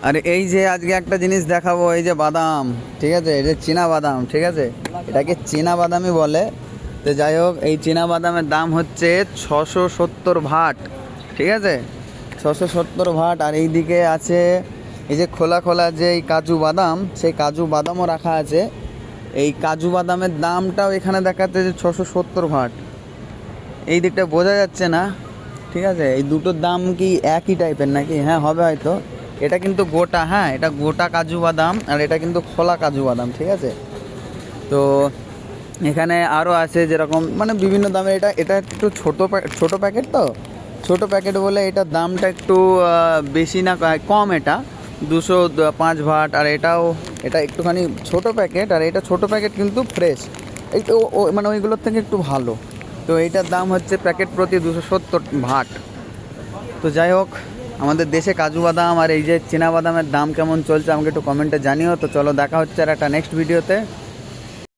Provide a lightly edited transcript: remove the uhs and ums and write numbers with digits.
আর এই যে আজকে একটা জিনিস দেখাবো, এই যে বাদাম, ঠিক আছে, এই যে চীনা বাদাম, ঠিক আছে, এটাকে চীনা বাদামই বলে। তো যাই হোক, এই চীনা বাদামের দাম হচ্ছে 670 ভাট, ঠিক আছে, 670 ভাট। আর এই দিকে আছে এই যে খোলা খোলা যে এই কাজু বাদাম, সেই কাজু বাদামও রাখা আছে। এই কাজু বাদামের দামটাও এখানে দেখাচ্ছে যে 670 ভাট। এই দিকটা বোঝা যাচ্ছে না, ঠিক আছে। এই দুটোর দাম কি একই টাইপের নাকি? হ্যাঁ, হবে হয়তো। এটা কিন্তু গোটা, হ্যাঁ, এটা গোটা কাজু বাদাম, আর এটা কিন্তু খোলা কাজু বাদাম, ঠিক আছে। তো এখানে আরও আছে যেরকম মানে বিভিন্ন দামের। এটা এটা একটু ছোটো প্যাকেট, তো ছোটো প্যাকেট বলে এটার দামটা একটু বেশি না কম। এটা 205 ভাট। আর এটা একটুখানি ছোটো প্যাকেট, আর এটা ছোটো প্যাকেট কিন্তু ফ্রেশ। এই তো মানে ওইগুলোর থেকে একটু ভালো। তো এইটার দাম হচ্ছে প্যাকেট প্রতি 270 ভাট। তো যাই হোক, আমাদের দেশে কাজু বাদাম আর এই যে চীনা বাদামের দাম কেমন চলছে আমাকে একটু কমেন্টে জানিও। তো চলো, দেখা হচ্ছে আর একটা নেক্সট ভিডিওতে।